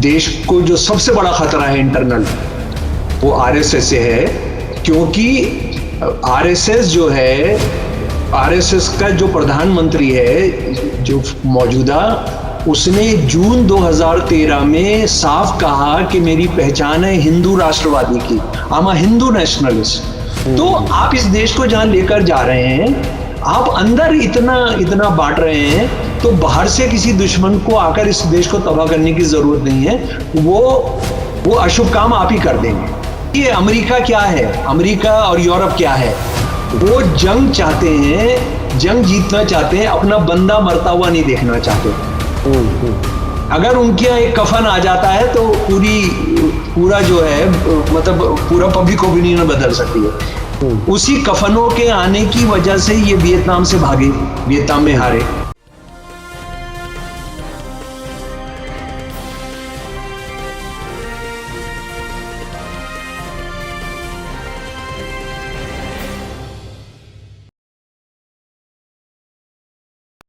देश को जो सबसे बड़ा खतरा है इंटरनल, वो आरएसएस से है। क्योंकि आरएसएस जो है, आरएसएस का जो प्रधानमंत्री है जो मौजूदा, उसने जून 2013 में साफ कहा कि मेरी पहचान है हिंदू राष्ट्रवादी की, I am a Hindu nationalist. तो आप इस देश को जहां लेकर जा रहे हैं, आप अंदर इतना बांट रहे हैं, तो बाहर से किसी दुश्मन को आकर इस देश को तबाह करने की जरूरत नहीं है। वो अशुभ काम आप ही कर देंगे। ये अमेरिका क्या है, अमेरिका और यूरोप क्या है, वो जंग चाहते हैं, जंग जीतना चाहते हैं, अपना बंदा मरता हुआ नहीं देखना चाहते। अगर उनके यहाँ एक कफन आ जाता है तो पूरा जो है, मतलब पूरा पब्लिक ओपिनियन बदल सकती है। उसी कफनों के आने की वजह से ये वियतनाम से भागे, वियतनाम में हारे।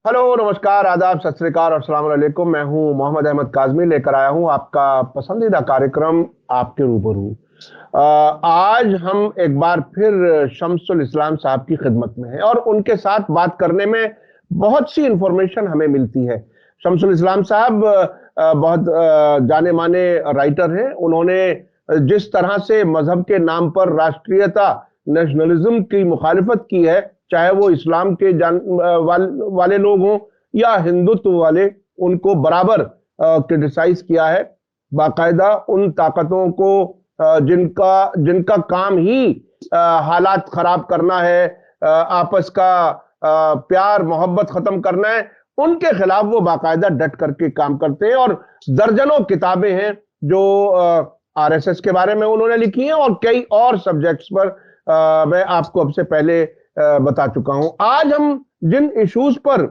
हेलो, नमस्कार, आदाब, सत श्री अकाल और अस्सलाम वालेकुम। मैं हूं मोहम्मद अहमद काज़मी, लेकर आया हूं आपका पसंदीदा कार्यक्रम आपके रूबरू। आज हम एक बार फिर शम्सुल इस्लाम साहब की खिदमत में हैं और उनके साथ बात करने में बहुत सी इंफॉर्मेशन हमें मिलती है। शम्सुल इस्लाम साहब बहुत जाने माने राइटर हैं। उन्होंने जिस तरह से मजहब के नाम पर राष्ट्रीयता, नेशनलिज्म की मुखालिफत की है, चाहे वो इस्लाम के वाले लोग हों या हिंदुत्व वाले, उनको बराबर क्रिटिसाइज किया है। बाकायदा उन ताकतों को जिनका काम ही हालात खराब करना है, आपस का प्यार मोहब्बत खत्म करना है, उनके खिलाफ वो बाकायदा डट करके काम करते हैं। और दर्जनों किताबें हैं जो आरएसएस के बारे में उन्होंने लिखी हैं और कई और सब्जेक्ट्स पर मैं आपको अब से पहले बता चुका हूं। आज हम जिन इश्यूज पर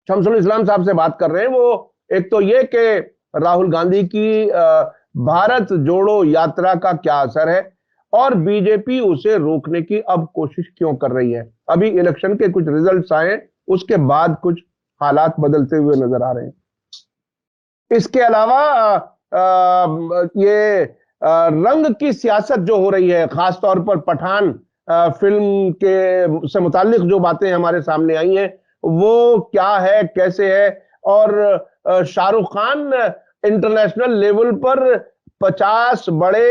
शम्सुल इस्लाम साहब से बात कर रहे हैं, वो एक तो ये कि राहुल गांधी की भारत जोड़ो यात्रा का क्या असर है और बीजेपी उसे रोकने की अब कोशिश क्यों कर रही है। अभी इलेक्शन के कुछ रिजल्ट्स आए, उसके बाद कुछ हालात बदलते हुए नजर आ रहे हैं। इसके अलावा ये रंग की सियासत जो हो रही है, खासतौर पर पठान फिल्म के से मुताल्लिक जो बातें हमारे सामने आई हैं, वो क्या है, कैसे है। और शाहरुख खान इंटरनेशनल लेवल पर 50 बड़े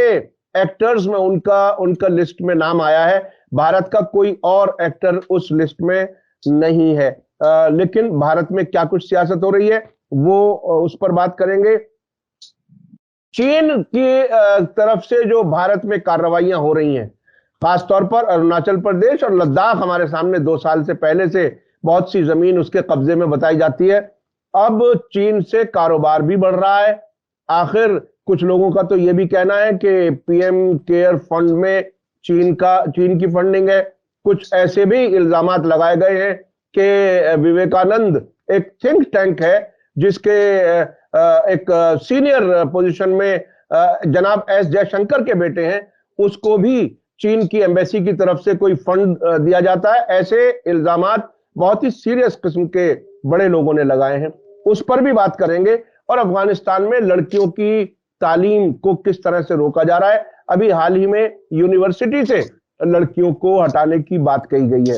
एक्टर्स में उनका लिस्ट में नाम आया है। भारत का कोई और एक्टर उस लिस्ट में नहीं है। लेकिन भारत में क्या कुछ सियासत हो रही है, वो उस पर बात करेंगे। चीन की तरफ से जो भारत में कार्रवाइयां हो रही हैं, खासतौर पर अरुणाचल प्रदेश और लद्दाख, हमारे सामने 2 साल से पहले से बहुत सी जमीन उसके कब्जे में बताई जाती है। अब चीन से कारोबार भी बढ़ रहा है। आखिर कुछ लोगों का तो यह भी कहना है कि पीएम केयर फंड में चीन की फंडिंग है। कुछ ऐसे भी इल्जामात लगाए गए हैं कि विवेकानंद एक थिंक टैंक है जिसके एक सीनियर पोजीशन में जनाब एस जयशंकर के बेटे हैं, उसको भी चीन की एम्बेसी की तरफ से कोई फंड दिया जाता है। ऐसे इल्जामात बहुत ही सीरियस किस्म के बड़े लोगों ने लगाए हैं, उस पर भी बात करेंगे। और अफगानिस्तान में लड़कियों की तालीम को किस तरह से रोका जा रहा है। अभी हाल ही में यूनिवर्सिटी से लड़कियों को हटाने की बात कही गई है।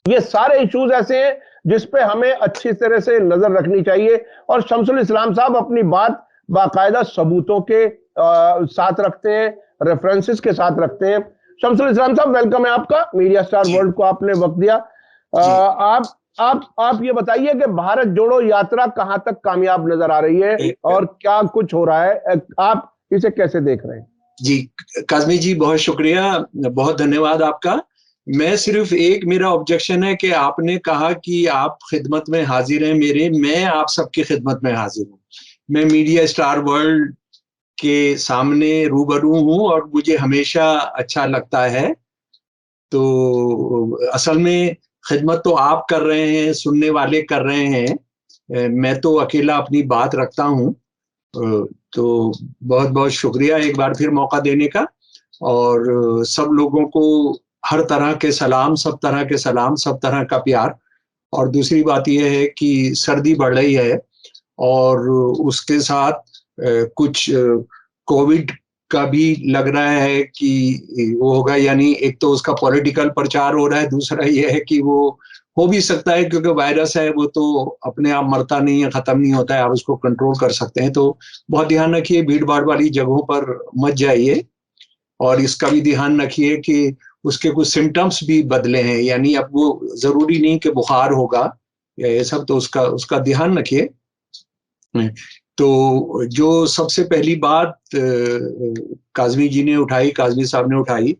ये सारे इश्यूज ऐसे हैं जिस पे हमें अच्छी तरह से नजर रखनी चाहिए। और शम्सुल इस्लाम साहब अपनी बात बाकायदा सबूतों के साथ रखते हैं, रेफरेंसेस के साथ रखते हैं। शम्सुल इस्लाम साहब, वेलकम है आपका। मीडिया स्टार वर्ल्ड को आपने वक्त दिया। आप ये बताइए कि भारत जोड़ो यात्रा कहां तक कामयाब नजर आ रही है और क्या कुछ हो रहा है, आप इसे कैसे देख रहे हैं? जी काज़मी जी, बहुत शुक्रिया, बहुत धन्यवाद आपका। मैं सिर्फ एक मेरा ऑब्जेक्शन है कि आपने कहा कि आप खिदमत में हाजिर हैं मेरे, मैं आप सबकी खिदमत में हाजिर हूँ। मैं मीडिया स्टार वर्ल्ड के सामने रूबरू हूँ और मुझे हमेशा अच्छा लगता है। तो असल में खिदमत तो आप कर रहे हैं, सुनने वाले कर रहे हैं, मैं तो अकेला अपनी बात रखता हूँ। तो बहुत बहुत शुक्रिया एक बार फिर मौका देने का। और सब लोगों को हर तरह के सलाम, सब तरह के सलाम, सब तरह का प्यार। और दूसरी बात यह है कि सर्दी बढ़ रही है और उसके साथ कुछ कोविड का भी लग रहा है कि वो होगा, यानी एक तो उसका पॉलिटिकल प्रचार हो रहा है, दूसरा ये है कि वो हो भी सकता है क्योंकि वायरस है, वो तो अपने आप मरता नहीं है, खत्म नहीं होता है, आप उसको कंट्रोल कर सकते हैं। तो बहुत ध्यान रखिए, भीड़ भाड़ वाली जगहों पर मत जाइए, और इसका भी ध्यान रखिए कि उसके कुछ सिम्टम्स भी बदले हैं, यानी अब वो जरूरी नहीं कि बुखार होगा या ये सब, तो उसका उसका ध्यान रखिए। तो जो सबसे पहली बात काजमी जी ने उठाई, काजमी साहब ने उठाई,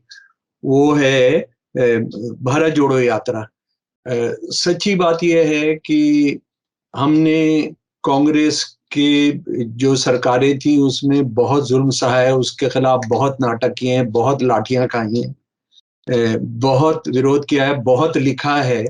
वो है भारत जोड़ो यात्रा। सच्ची बात यह है कि हमने कांग्रेस के जो सरकारें थी उसमें बहुत जुल्म सहा है, उसके खिलाफ बहुत नाटक किए हैं, बहुत लाठियां खाई हैं, बहुत विरोध किया है, बहुत लिखा है।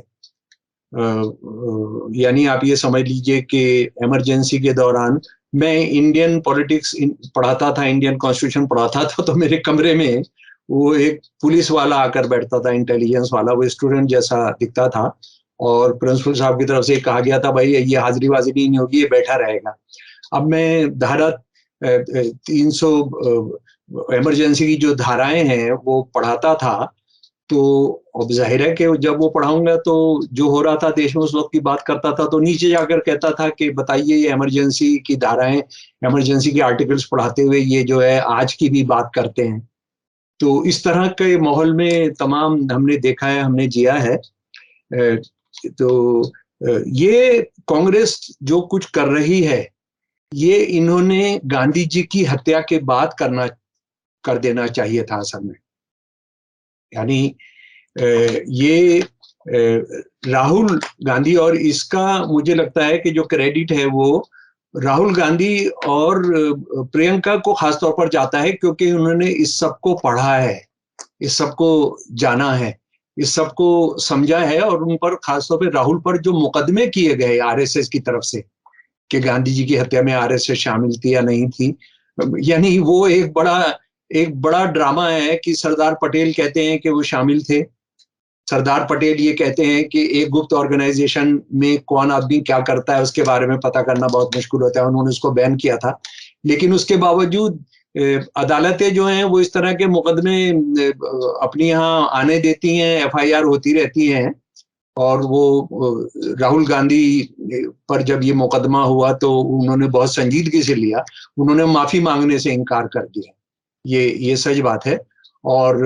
यानी आप ये समझ लीजिए कि इमरजेंसी के दौरान मैं इंडियन पॉलिटिक्स पढ़ाता था, इंडियन कॉन्स्टिट्यूशन पढ़ाता था, तो मेरे कमरे में वो एक पुलिस वाला आकर बैठता था, इंटेलिजेंस वाला, वो स्टूडेंट जैसा दिखता था, और प्रिंसिपल साहब की तरफ से कहा गया था, भाई ये हाजिरी वाजिरी नहीं होगी, ये बैठा रहेगा। अब मैं धारा 300 इमरजेंसी की जो धाराएं हैं वो पढ़ाता था, तो अब जाहिर है कि जब वो पढ़ाऊंगा तो जो हो रहा था देश में उस वक्त की बात करता था, तो नीचे जाकर कहता था कि बताइए ये इमरजेंसी की धाराएं, इमरजेंसी के आर्टिकल्स पढ़ाते हुए ये जो है आज की भी बात करते हैं। तो इस तरह के माहौल में तमाम हमने देखा है, हमने जिया है। तो ये कांग्रेस जो कुछ कर रही है, ये इन्होंने गांधी जी की हत्या के बाद कर देना चाहिए था असल में। यानी ये राहुल गांधी, और इसका मुझे लगता है कि जो क्रेडिट है वो राहुल गांधी और प्रियंका को खासतौर पर जाता है, क्योंकि उन्होंने इस सब को पढ़ा है, इस सब को जाना है, इस सब को समझा है, और उन पर खासतौर पर राहुल पर जो मुकदमे किए गए आरएसएस की तरफ से कि गांधी जी की हत्या में आरएसएस शामिल थी या नहीं थी, यानी वो एक बड़ा ड्रामा है कि सरदार पटेल कहते हैं कि वो शामिल थे। सरदार पटेल ये कहते हैं कि एक गुप्त ऑर्गेनाइजेशन में कौन आदमी क्या करता है उसके बारे में पता करना बहुत मुश्किल होता है, उन्होंने उसको बैन किया था। लेकिन उसके बावजूद अदालतें जो हैं वो इस तरह के मुकदमे अपनी यहाँ आने देती हैं, एफआईआर होती रहती हैं, और वो राहुल गांधी पर जब ये मुकदमा हुआ तो उन्होंने बहुत संजीदगी से लिया, उन्होंने माफी मांगने से इनकार कर दिया। ये सच बात है। और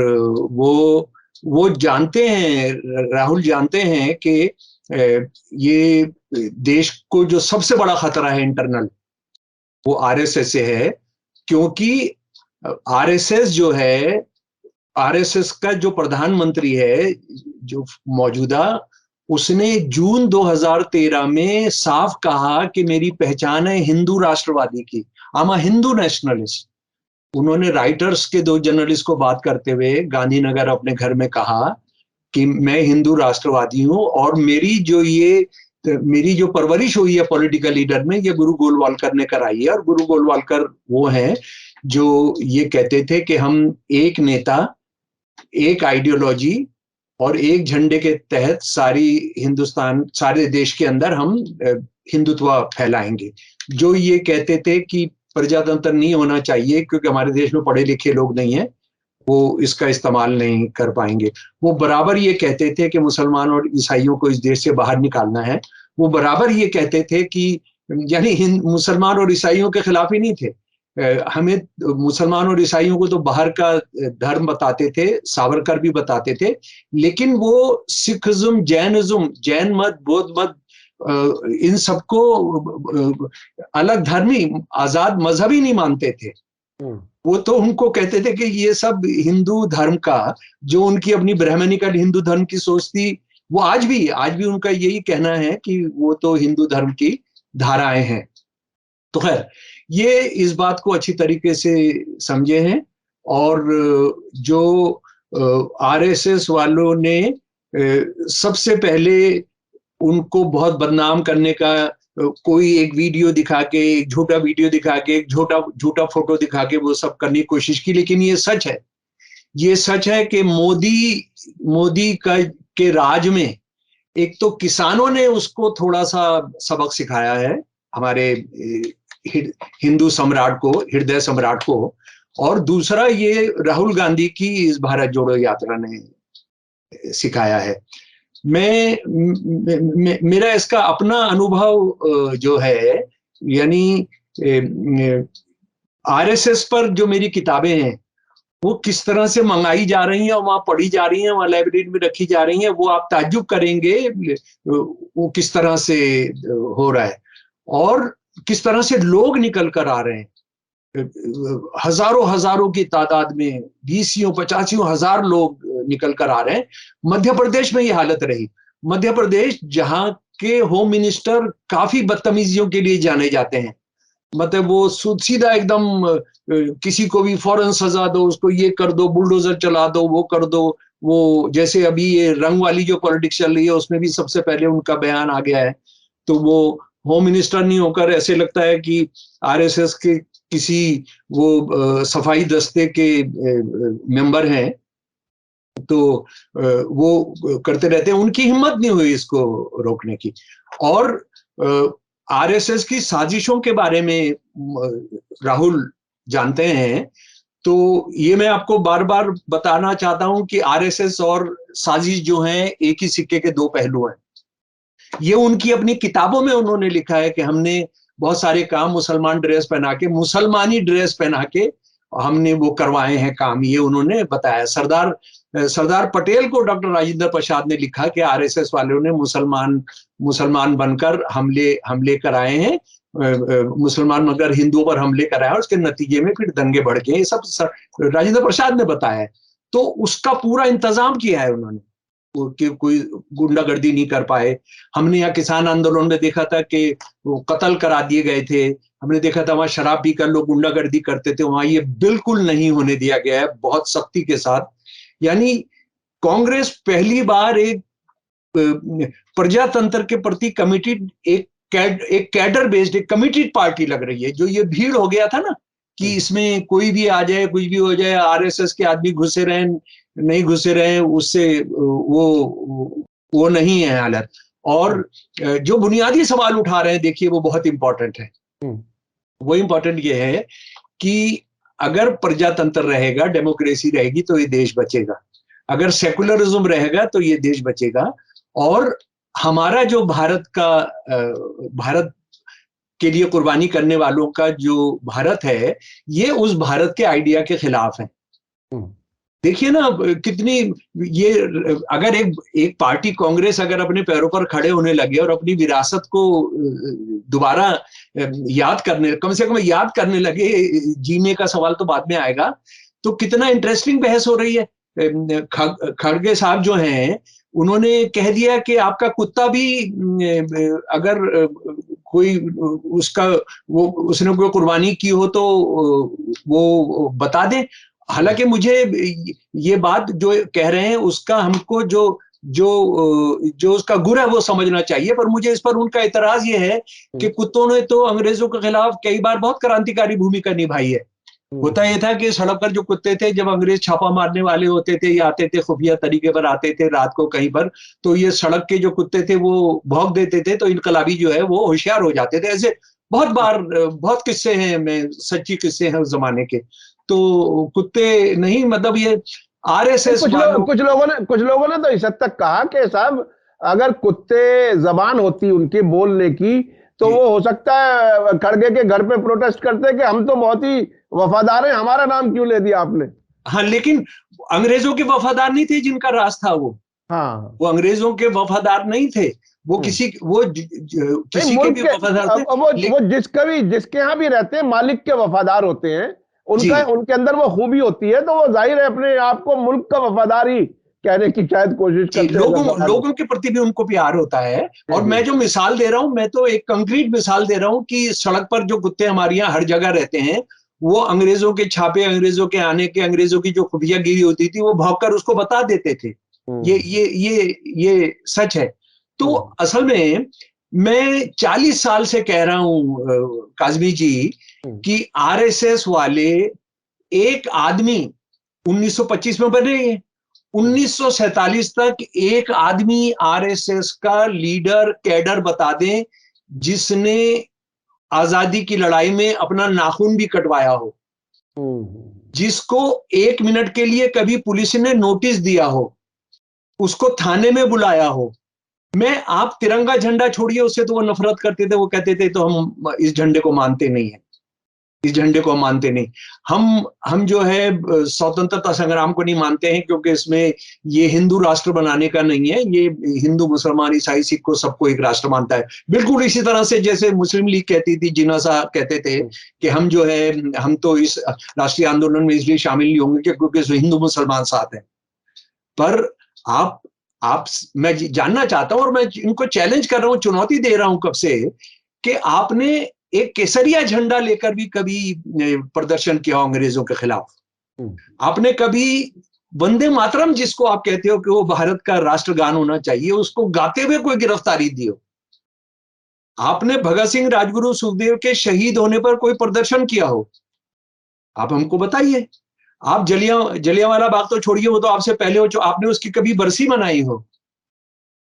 वो जानते हैं, राहुल जानते हैं कि ये देश को जो सबसे बड़ा खतरा है इंटरनल, वो आरएसएस से है, क्योंकि आरएसएस जो है, आरएसएस का जो प्रधानमंत्री है जो मौजूदा, उसने जून 2013 में साफ कहा कि मेरी पहचान है हिंदू राष्ट्रवादी की, I am a Hindu nationalist. उन्होंने राइटर्स के 2 जर्नलिस्ट को बात करते हुए गांधीनगर अपने घर में कहा कि मैं हिंदू राष्ट्रवादी हूं, और मेरी जो परवरिश हुई है पॉलिटिकल लीडर में, ये गुरु गोलवालकर ने कराई है। और गुरु गोलवालकर वो हैं जो ये कहते थे कि हम एक नेता, एक आइडियोलॉजी और एक झंडे के तहत सारे देश के अंदर हम हिंदुत्व फैलाएंगे। जो ये कहते थे कि प्रजातंत्र नहीं होना चाहिए क्योंकि हमारे देश में पढ़े लिखे लोग नहीं हैं, वो इसका इस्तेमाल नहीं कर पाएंगे। वो बराबर ये कहते थे कि मुसलमान और ईसाइयों को इस देश से बाहर निकालना है। वो बराबर ये कहते थे कि यानी मुसलमान और ईसाइयों के खिलाफ ही नहीं थे, हमें मुसलमान और ईसाइयों को तो बाहर का धर्म बताते थे, सावरकर भी बताते थे, लेकिन वो सिखिज्म, जैनिज्म, जैन मत, बौद्ध मत, इन सबको अलग धर्मी, आजाद मजहब ही नहीं मानते थे। वो तो उनको कहते थे कि ये सब हिंदू धर्म का, जो उनकी अपनी ब्राह्मणिकल हिंदू धर्म की सोच थी, वो आज भी उनका यही कहना है कि वो तो हिंदू धर्म की धाराएं हैं। तो खैर, ये इस बात को अच्छी तरीके से समझे हैं। और जो आरएसएस वालों ने सबसे पहले उनको बहुत बदनाम करने का, कोई एक वीडियो दिखा के, एक झूठा वीडियो दिखा के, एक झूठा फोटो दिखा के वो सब करने की कोशिश की। लेकिन ये सच है कि मोदी के राज में एक तो किसानों ने उसको थोड़ा सा सबक सिखाया है, हमारे हिंदू सम्राट को, हृदय सम्राट को, और दूसरा ये राहुल गांधी की इस भारत जोड़ो यात्रा ने सिखाया है। मेरा इसका अपना अनुभव जो है, यानी आरएसएस पर जो मेरी किताबें हैं वो किस तरह से मंगाई जा रही हैं और वहां पढ़ी जा रही हैं, वहां लाइब्रेरी में रखी जा रही हैं, वो आप ताज्जुब करेंगे वो किस तरह से हो रहा है और किस तरह से लोग निकल कर आ रहे हैं, हजारों हजारों की तादाद में, 20-50 हजार लोग निकल कर आ रहे हैं। मध्य प्रदेश में ये हालत रही। मध्य प्रदेश जहां के होम मिनिस्टर काफी बदतमीजियों के लिए जाने जाते हैं, मतलब वो सीधा एकदम किसी को भी फौरन सजा दो, उसको ये कर दो, बुलडोजर चला दो, वो कर दो। वो जैसे अभी ये रंग वाली जो पॉलिटिक्स चल रही है उसमें भी सबसे पहले उनका बयान आ गया है। तो वो होम मिनिस्टर नहीं होकर ऐसे लगता है कि आरएसएस के किसी वो सफाई दस्ते के मेंबर हैं, तो वो करते रहते हैं। उनकी हिम्मत नहीं हुई इसको रोकने की। और आरएसएस की साजिशों के बारे में राहुल जानते हैं, तो ये मैं आपको बार बार बताना चाहता हूं कि आरएसएस और साजिश जो हैं एक ही सिक्के के दो पहलू हैं। ये उनकी अपनी किताबों में उन्होंने लिखा है कि हमने बहुत सारे काम मुसलमान ड्रेस पहना के, मुसलमानी ड्रेस पहना के हमने वो करवाए हैं काम, ये उन्होंने बताया। सरदार पटेल को डॉक्टर राजेंद्र प्रसाद ने लिखा कि आरएसएस वालों ने मुसलमान बनकर हमले कराए हैं, मुसलमान मगर हिंदुओं पर हमले कराए और उसके नतीजे में फिर दंगे भड़के, ये सब राजेंद्र प्रसाद ने बताया है। तो उसका पूरा इंतजाम किया है उन्होंने कि कोई गुंडागर्दी नहीं कर पाए। हमने यहाँ किसान आंदोलन में देखा था कि वो कत्ल करा दिए गए थे, हमने देखा था वहां शराब पीकर लोग गुंडागर्दी करते थे, वहां ये बिल्कुल नहीं होने दिया गया है, बहुत सख्ती के साथ। यानी कांग्रेस पहली बार एक प्रजातंत्र के प्रति कमिटेड, एक कैडर बेस्ड, एक कमिटेड पार्टी लग रही है। जो ये भीड़ हो गया था ना कि इसमें कोई भी आ जाए, कुछ भी हो जाए, आरएसएस के आदमी घुसे रहे नहीं घुसे रहे, उससे वो नहीं है हालत। और जो बुनियादी सवाल उठा रहे हैं, देखिए वो बहुत इंपॉर्टेंट है। वो इंपॉर्टेंट ये है कि अगर प्रजातंत्र रहेगा, डेमोक्रेसी रहेगी तो ये देश बचेगा, अगर सेकुलरिज्म रहेगा तो ये देश बचेगा। और हमारा जो भारत के लिए कुर्बानी करने वालों का जो भारत है, ये उस भारत के आइडिया के खिलाफ है। देखिए ना कितनी ये, अगर एक पार्टी कांग्रेस अगर अपने पैरों पर खड़े होने लगे और अपनी विरासत को दोबारा याद करने, कम से कम याद करने लगे, जीने का सवाल तो बाद में आएगा, तो कितना इंटरेस्टिंग बहस हो रही है। खड़गे साहब जो हैं उन्होंने कह दिया कि आपका कुत्ता भी अगर कोई उसने कोई कुर्बानी की हो तो वो बता दें। हालांकि मुझे ये बात जो कह रहे हैं उसका हमको जो उसका गुर है वो समझना चाहिए, पर मुझे इस पर उनका इतराज ये है कि कुत्तों ने तो अंग्रेजों के खिलाफ कई बार बहुत क्रांतिकारी भूमिका निभाई है। होता यह था कि सड़क पर जो कुत्ते थे, जब अंग्रेज छापा मारने वाले होते थे या आते थे, खुफिया तरीके पर आते थे रात को कहीं पर, तो ये सड़क के जो कुत्ते थे वो भौंक देते थे, तो इनकलाबी जो है वो होशियार हो जाते थे। ऐसे बहुत बार बहुत किस्से हैं, सच्ची किस्से हैं उस जमाने के। तो कुत्ते नहीं, मतलब ये आरएसएस कुछ लोगों ने तो इस हद तक कहा कि साहब अगर कुत्ते जबान होती उनकी बोलने की, तो वो हो सकता है खड़गे के घर पे प्रोटेस्ट करते कि हम तो बहुत ही वफादार हैं, हमारा नाम क्यों ले दिया आपने। हाँ, लेकिन अंग्रेजों के वफादार नहीं थे जिनका राज था वो। हाँ, वो अंग्रेजों के वफादार नहीं थे, वो किसी के भी वफादार थे। वो जिसके यहाँ भी रहते हैं मालिक के वफादार होते हैं, उनके अंदर वो खूबी होती है, तो वो जाहिर है अपने आप को मुल्क का वफादार ही कहने की शायद कोशिश करते हैं। लोगों के प्रति भी उनको प्यार होता है। और मैं जो मिसाल दे रहा हूं, मैं तो एक कंक्रीट मिसाल दे रहा हूं कि सड़क पर जो कुत्ते हमारे यहाँ हर जगह रहते हैं, वो अंग्रेजों के छापे, अंग्रेजों के आने के, अंग्रेजों की जो खुफियागिरी होती थी वो भौंककर उसको बता देते थे। ये सच है। तो असल में मैं 40 साल से कह रहा हूं काज़मी जी कि आरएसएस वाले, एक आदमी 1925 में बने, 1947 तक एक आदमी आरएसएस का लीडर कैडर बता दें जिसने आजादी की लड़ाई में अपना नाखून भी कटवाया हो, जिसको 1 मिनट के लिए कभी पुलिस ने नोटिस दिया हो, उसको थाने में बुलाया हो। आप तिरंगा झंडा छोड़िए, उससे तो वो नफरत करते थे, वो कहते थे तो हम इस झंडे को मानते नहीं है, इस झंडे को हम मानते नहीं। हम जो है स्वतंत्रता संग्राम को नहीं मानते हैं, क्योंकि इसमें ये हिंदू राष्ट्र बनाने का नहीं है, ये हिंदू मुसलमान ईसाई सिख को सबको एक राष्ट्र मानता है। बिल्कुल इसी तरह से जैसे मुस्लिम लीग कहती थी, जिन्ना साहब कहते थे कि हम जो है हम तो इस राष्ट्रीय आंदोलन में इसलिए शामिल नहीं होंगे क्योंकि हिंदू मुसलमान साथ हैं। पर आप मैं जानना चाहता हूं और मैं इनको चैलेंज कर रहा हूं, चुनौती दे रहा हूं कब से, कि आपने एक केसरिया झंडा लेकर भी कभी प्रदर्शन किया अंग्रेजों के खिलाफ? आपने कभी वंदे मातरम, जिसको आप कहते हो कि वो भारत का राष्ट्रगान होना चाहिए, उसको गाते हुए कोई गिरफ्तारी दी हो? आपने भगत सिंह, राजगुरु, सुखदेव के शहीद होने पर कोई प्रदर्शन किया हो? आप हमको बताइए। आप जलियांवाला बाग तो छोड़िए, वो तो आपसे पहले हो, जो आपने उसकी कभी बरसी मनाई हो?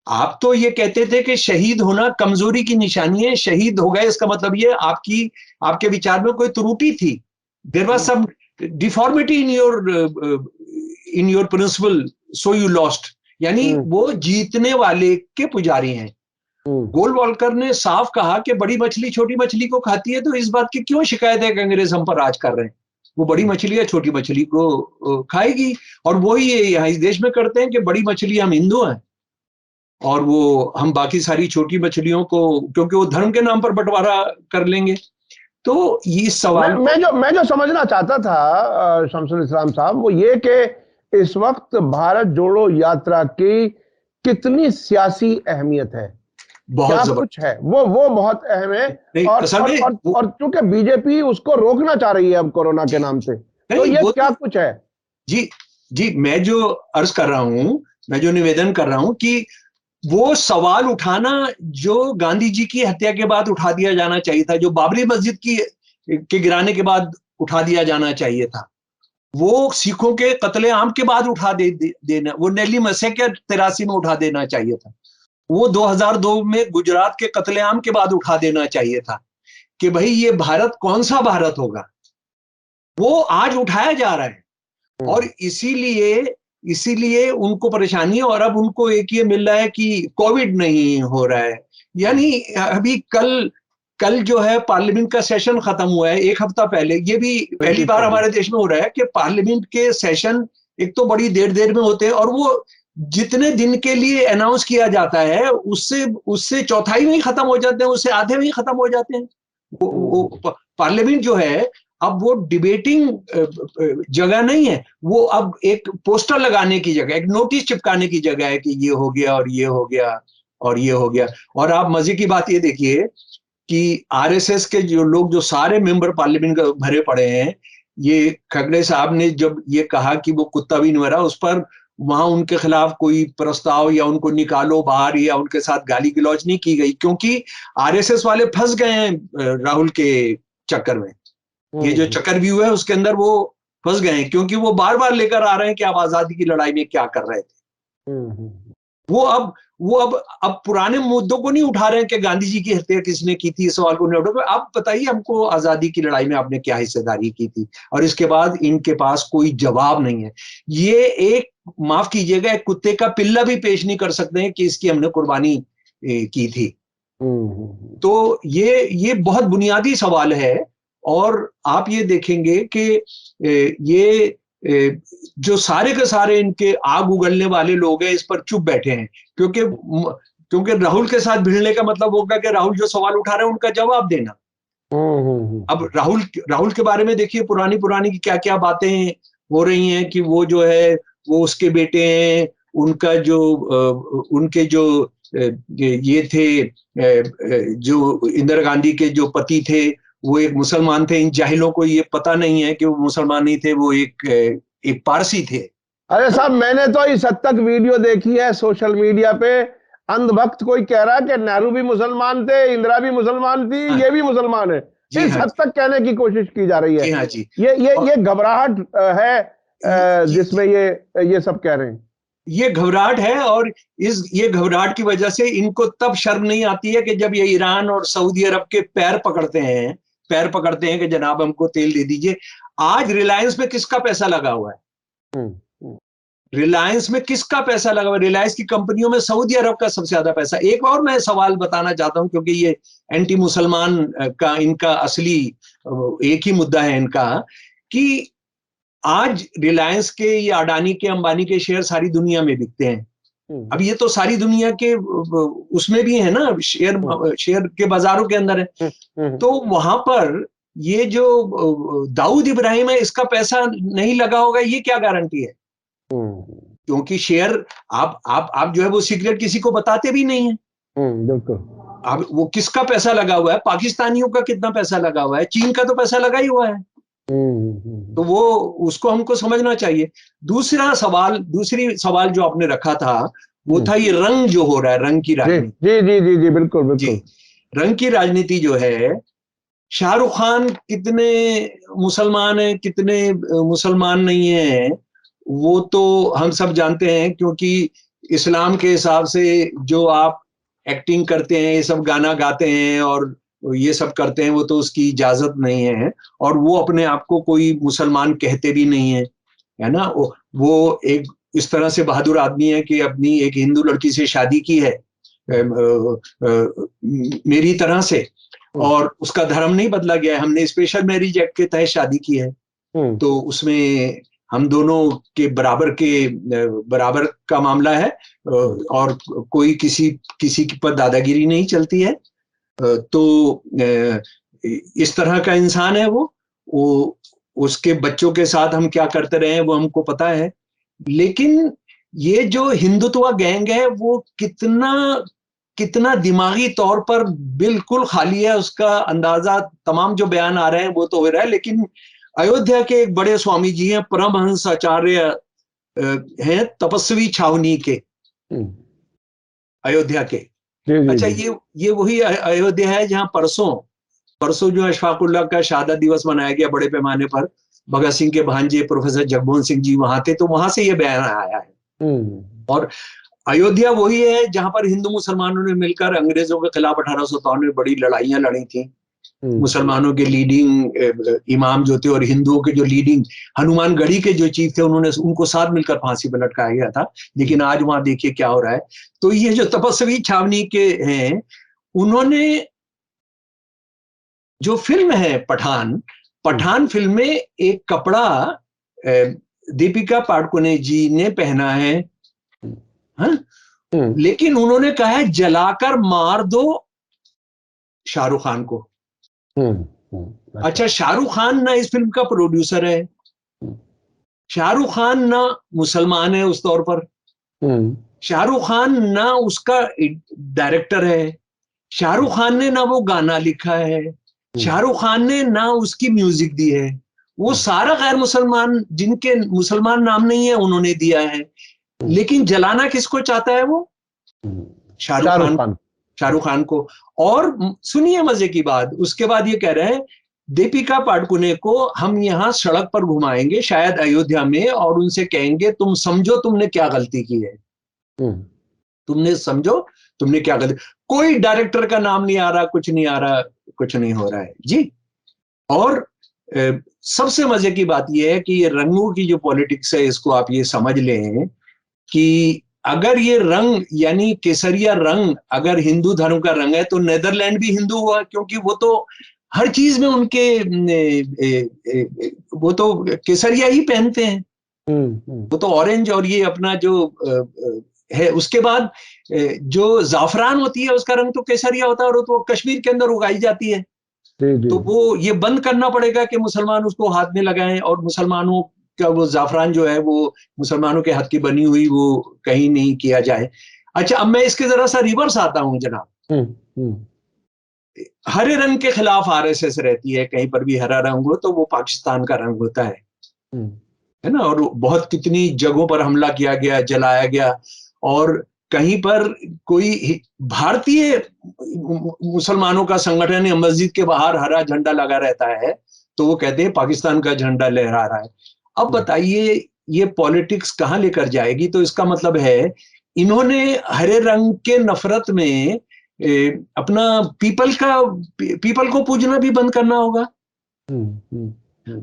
आप तो ये कहते थे कि शहीद होना कमजोरी की निशानी है, शहीद हो गए इसका मतलब ये आपके विचार में कोई त्रुटि थी, there was some deformity in your principle, so you lost. यानी वो जीतने वाले के पुजारी हैं। गोलवाल्कर ने साफ कहा कि बड़ी मछली छोटी मछली को खाती है, तो इस बात की क्यों शिकायत है कि अंग्रेज हम पर राज कर रहे हैं? वो बड़ी मछली या छोटी मछली को खाएगी, और वही यहाँ इस देश में करते हैं कि बड़ी मछली हम हिंदू हैं और वो हम बाकी सारी छोटी मछलियों को, क्योंकि वो धर्म के नाम पर बंटवारा कर लेंगे। तो ये सवाल मैं जो समझना चाहता था शमसुल इस्लाम साहब, वो ये कि इस वक्त भारत जोड़ो यात्रा की कितनी सियासी अहमियत है, बहुत क्या कुछ है, वो बहुत अहम है। और चूंकि बीजेपी उसको रोकना चाह रही है अब कोरोना के नाम से, तो ये क्या कुछ है? जी, मैं जो अर्ज कर रहा हूं, मैं जो निवेदन कर रहा हूं कि वो सवाल उठाना जो गांधी जी की हत्या के बाद उठा दिया जाना चाहिए था, जो बाबरी मस्जिद के गिराने के बाद उठा दिया जाना चाहिए था, वो सिखों के कत्लेआम के बाद उठा देना, वो नेली मसे के 83 में उठा देना चाहिए था, वो 2002 में गुजरात के कत्लेआम के बाद उठा देना चाहिए था कि भाई ये भारत कौन सा भारत होगा। वो आज उठाया जा रहा है और इसीलिए उनको परेशानी है। और अब उनको एक ये मिल रहा है कि कोविड नहीं हो रहा है। यानी अभी कल जो है पार्लियामेंट का सेशन खत्म हुआ है, एक हफ्ता पहले। ये भी पहली बार हमारे देश में हो रहा है कि पार्लियामेंट के सेशन एक तो बड़ी देर में होते हैं, और वो जितने दिन के लिए अनाउंस किया जाता है उससे चौथाई में ही खत्म हो जाते हैं, उससे आधे में ही खत्म हो जाते हैं। वो पार्लियामेंट जो है अब वो डिबेटिंग जगह नहीं है, वो अब एक पोस्टर लगाने की जगह, एक नोटिस चिपकाने की जगह है कि ये हो गया और ये हो गया और ये हो गया। और आप मजे की बात ये देखिए कि आरएसएस के जो लोग, जो सारे मेंबर पार्लियामेंट का भरे पड़े हैं, ये खगड़े साहब ने जब ये कहा कि वो कुत्ता भी नहीं मरा, उस पर वहां उनके खिलाफ कोई प्रस्ताव या उनको निकालो बाहर या उनके साथ गाली गलौज नहीं की गई, क्योंकि आरएसएस वाले फंस गए हैं राहुल के चक्कर में। ये जो चक्रव्यूह है उसके अंदर वो फंस गए हैं, क्योंकि वो बार बार लेकर आ रहे हैं कि आप आजादी की लड़ाई में क्या कर रहे थे। वो अब पुराने मुद्दों को नहीं उठा रहे हैं कि गांधी जी की हत्या किसने की थी, इस सवाल को नहीं उठा। आप बताइए हमको, आजादी की लड़ाई में आपने क्या हिस्सेदारी की थी? और इसके बाद इनके पास कोई जवाब नहीं है। ये एक, माफ कीजिएगा, एक कुत्ते का पिल्ला भी पेश नहीं कर सकते हैं कि इसकी हमने कुर्बानी की थी। तो ये बहुत बुनियादी सवाल है। और आप ये देखेंगे कि ये जो सारे के सारे इनके आग उगलने वाले लोग हैं इस पर चुप बैठे हैं, क्योंकि राहुल के साथ भिड़ने का मतलब होगा कि राहुल जो सवाल उठा रहे हैं उनका जवाब देना। अब राहुल के बारे में देखिए, पुरानी की क्या क्या बातें हो रही हैं कि वो जो है वो उसके बेटे हैं, उनका जो उनके जो ये थे, जो इंदिरा गांधी के जो पति थे वो एक मुसलमान थे। इन जाहिलों को ये पता नहीं है कि वो मुसलमान नहीं थे, वो एक पारसी थे। अरे साहब, मैंने तो इस हद तक वीडियो देखी है सोशल मीडिया पे, अंधभक्त कोई कह रहा है कि नेहरू भी मुसलमान थे, इंदिरा भी मुसलमान थी, ये भी मुसलमान है। इस हद तक कहने की कोशिश की जा रही है। ये घबराहट है जिसमें ये सब कह रहे हैं। ये घबराहट है, और ये घबराहट की वजह से इनको तब शर्म नहीं आती है कि जब ये ईरान और सऊदी अरब के पैर पकड़ते हैं कि जनाब हमको तेल दे दीजिए। आज रिलायंस में किसका पैसा लगा हुआ है? हम्म, रिलायंस में किसका पैसा लगा हुआ है? रिलायंस की कंपनियों में सऊदी अरब का सबसे ज्यादा पैसा। एक और मैं सवाल बताना चाहता हूं, क्योंकि ये एंटी मुसलमान का इनका असली एक ही मुद्दा है इनका, कि आज रिलायंस के या अडानी के, अंबानी के शेयर सारी दुनिया में बिकते हैं। अब ये तो सारी दुनिया के उसमें भी है ना, शेयर के बाजारों के अंदर है। तो वहां पर ये जो दाऊद इब्राहिम है, इसका पैसा नहीं लगा होगा, ये क्या गारंटी है? क्योंकि शेयर आप जो है वो सीक्रेट किसी को बताते भी नहीं है। बिल्कुल। अब वो किसका पैसा लगा हुआ है? पाकिस्तानियों का कितना पैसा लगा हुआ है? चीन का तो पैसा लगा ही हुआ है। तो वो उसको हमको समझना चाहिए। दूसरी सवाल जो आपने रखा था वो था ये रंग जो हो रहा है, रंग की राजनीति। जी जी जी जी, बिल्कुल बिल्कुल। जी, रंग की राजनीति जो है, शाहरुख खान कितने मुसलमान हैं, कितने मुसलमान नहीं है, वो तो हम सब जानते हैं, क्योंकि इस्लाम के हिसाब से जो आप एक्टिंग करते हैं, ये सब गाना गाते हैं और ये सब करते हैं, वो तो उसकी इजाजत नहीं है, और वो अपने आप को कोई मुसलमान कहते भी नहीं है, है ना। वो एक इस तरह से बहादुर आदमी है कि अपनी एक हिंदू लड़की से शादी की है, मेरी तरह से, और उसका धर्म नहीं बदला गया है। हमने स्पेशल मैरिज एक्ट के तहत शादी की है, तो उसमें हम दोनों के बराबर का मामला है, और कोई किसी पर दादागिरी नहीं चलती है। तो इस तरह का इंसान है वो उसके बच्चों के साथ हम क्या करते रहे हैं वो हमको पता है। लेकिन ये जो हिंदुत्व गैंग है वो कितना दिमागी तौर पर बिल्कुल खाली है, उसका अंदाजा तमाम जो बयान आ रहे हैं वो तो हो रहा है। लेकिन अयोध्या के एक बड़े स्वामी जी हैं, परमहंस आचार्य हैं, तपस्वी छावनी के, अयोध्या के। अच्छा, ये वही अयोध्या है जहां परसों जो अशफाकुल्लाह का शहादत दिवस मनाया गया बड़े पैमाने पर, भगत सिंह के भांजे प्रोफेसर जगमोहन सिंह जी वहां थे, तो वहां से ये बयान आया है। और अयोध्या वही है जहां पर हिंदू मुसलमानों ने मिलकर अंग्रेजों के खिलाफ 1857 में बड़ी लड़ाइयां लड़ी थी। मुसलमानों के लीडिंग इमाम जो थे और हिंदुओं के जो लीडिंग हनुमानगढ़ी के जो चीफ थे, उनको साथ मिलकर फांसी पर लटकाया गया था। लेकिन आज वहां देखिए क्या हो रहा है। तो ये जो तपस्वी छावनी के हैं, उन्होंने जो फिल्म है पठान फिल्म में एक कपड़ा दीपिका पादुकोणे जी ने पहना है, हाँ? लेकिन उन्होंने कहा है जलाकर मार दो शाहरुख खान को। अच्छा, शाहरुख खान ना इस फिल्म का प्रोड्यूसर है, शाहरुख खान ना मुसलमान है उस तौर पर, शाहरुख खान ना उसका डायरेक्टर है, शाहरुख खान ने ना वो गाना लिखा है, शाहरुख खान ने ना उसकी म्यूजिक दी है। वो सारा गैर मुसलमान, जिनके मुसलमान नाम नहीं है, उन्होंने दिया है। लेकिन जलाना किसको चाहता है वो? शाहरुख खान को। और सुनिए मजे की बात, उसके बाद ये कह रहे हैं दीपिका पादुकोणे को हम यहाँ सड़क पर घुमाएंगे शायद अयोध्या में, और उनसे कहेंगे तुम समझो तुमने क्या गलती की है, तुमने समझो तुमने क्या गलती। कोई डायरेक्टर का नाम नहीं आ रहा, कुछ नहीं आ रहा, कुछ नहीं हो रहा है जी। और सबसे मजे की बात यह है कि ये रंगों की जो पॉलिटिक्स है, इसको आप ये समझ लें कि अगर ये रंग यानी केसरिया रंग अगर हिंदू धर्म का रंग है, तो नेदरलैंड भी हिंदू हुआ, क्योंकि वो तो हर चीज में उनके वो तो केसरिया ही पहनते हैं, वो तो ऑरेंज और ये अपना जो है। उसके बाद जो जाफरान होती है उसका रंग तो केसरिया होता है, और तो कश्मीर के अंदर उगाई जाती है। तो वो ये बंद करना पड़ेगा कि मुसलमान उसको हाथ में लगाएं, और मुसलमानों का वो जाफरान जो है वो मुसलमानों के हाथ की बनी हुई वो कहीं नहीं किया जाए। अच्छा, अब मैं इसके जरा सा रिवर्स आता हूं जनाब। हरे रंग के खिलाफ आरएसएस रहती है, कहीं पर भी हरा रंग हो तो वो पाकिस्तान का रंग होता है ना। और बहुत कितनी जगहों पर हमला किया गया, जलाया गया, और कहीं पर कोई भारतीय मुसलमानों का संगठन या मस्जिद के बाहर हरा झंडा लगा रहता है, तो वो कहते हैं पाकिस्तान का झंडा लहरा रहा है। अब बताइए, ये पॉलिटिक्स कहाँ लेकर जाएगी, तो इसका मतलब है इन्होंने हरे रंग के नफरत में अपना पीपल को पूजना भी बंद करना होगा।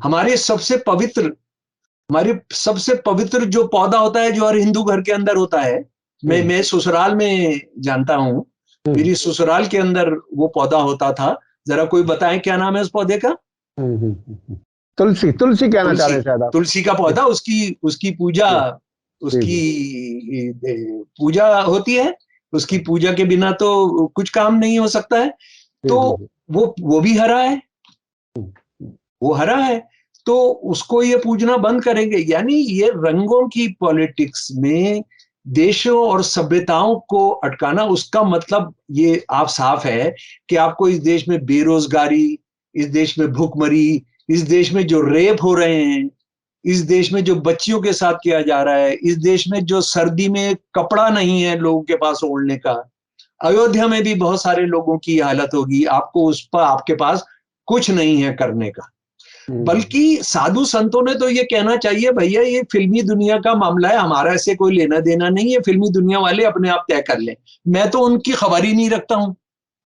हमारे सबसे पवित्र जो पौधा होता है, जो हर हिंदू घर के अंदर होता है, मैं ससुराल में जानता हूँ, मेरी ससुराल के अंदर वो पौधा होता था। जरा कोई बताएं क्या नाम है उस पौधे का? तुलसी कहना चाह रहे हैं शायद आप। तुलसी का पौधा, उसकी पूजा होती है। उसकी पूजा के बिना तो कुछ काम नहीं हो सकता है। तो वो भी हरा है, वो हरा है, तो उसको ये पूजना बंद करेंगे। यानी ये रंगों की पॉलिटिक्स में देशों और सभ्यताओं को अटकाना, उसका मतलब ये आप साफ है कि आपको इस देश में बेरोजगारी, इस देश में भूखमरी, इस देश में जो रेप हो रहे हैं, इस देश में जो बच्चियों के साथ किया जा रहा है, इस देश में जो सर्दी में कपड़ा नहीं है लोगों के पास ओढ़ने का, अयोध्या में भी बहुत सारे लोगों की हालत होगी, आपको उस पर आपके पास कुछ नहीं है करने का। बल्कि साधु संतों ने तो ये कहना चाहिए, भैया ये फिल्मी दुनिया का मामला है, हमारा इससे कोई लेना देना नहीं है, फिल्मी दुनिया वाले अपने आप तय कर लें। मैं तो उनकी खबर ही नहीं रखता हूं।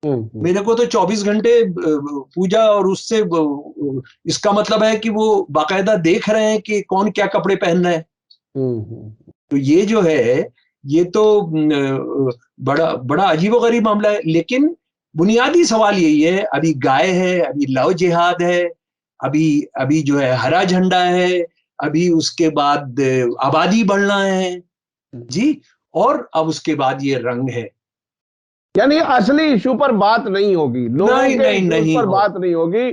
मेरे को तो 24 घंटे पूजा, और उससे इसका मतलब है कि वो बाकायदा देख रहे हैं कि कौन क्या कपड़े पहन रहे हैं। तो ये जो है, ये तो बड़ा बड़ा अजीबोगरीब मामला है। लेकिन बुनियादी सवाल यही है, अभी गाय है, अभी लव जिहाद है, अभी जो है हरा झंडा है, अभी उसके बाद आबादी बढ़ना है जी, और अब उसके बाद ये रंग है। यानी असली इशू पर बात नहीं होगी, लोगों के इशू पर बात नहीं होगी,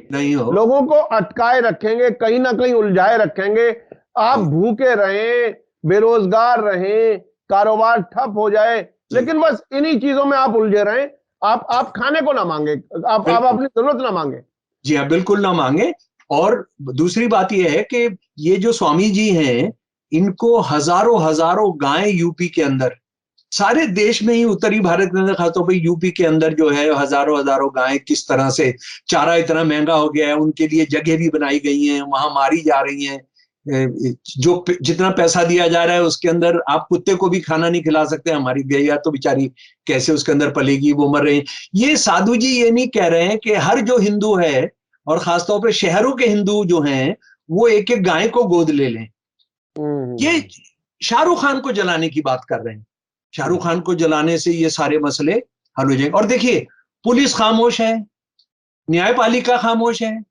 लोगों को अटकाए रखेंगे, कहीं ना कहीं उलझाए रखेंगे। आप भूखे रहें, बेरोजगार रहें, कारोबार ठप हो जाए, लेकिन बस इन्हीं चीजों में आप उलझे रहें। आप खाने को ना मांगे, आप अपनी जरूरत ना मांगे। जी हाँ, बिल्कुल ना मांगे। और दूसरी बात यह है कि ये जो स्वामी जी हैं, इनको हजारों गायें यूपी के अंदर, सारे देश में ही, उत्तरी भारत के अंदर, खासतौर पर यूपी के अंदर जो है हजारों गायें, किस तरह से चारा इतना महंगा हो गया है, उनके लिए जगह भी बनाई गई हैं, वहां मारी जा रही हैं। जो जितना पैसा दिया जा रहा है उसके अंदर आप कुत्ते को भी खाना नहीं खिला सकते। हमारी गैया तो बेचारी कैसे उसके अंदर पलेगी, वो मर रही है। ये साधु जी ये नहीं कह रहे हैं कि हर जो हिंदू है, और खासतौर पर शहरों के हिंदू जो हैं, वो एक एक गाय को गोद ले लें। ये शाहरुख खान को जलाने की बात कर रहे हैं। शाहरुख खान को जलाने से ये सारे मसले हल हो जाएंगे। और देखिए, पुलिस खामोश है, न्यायपालिका खामोश है,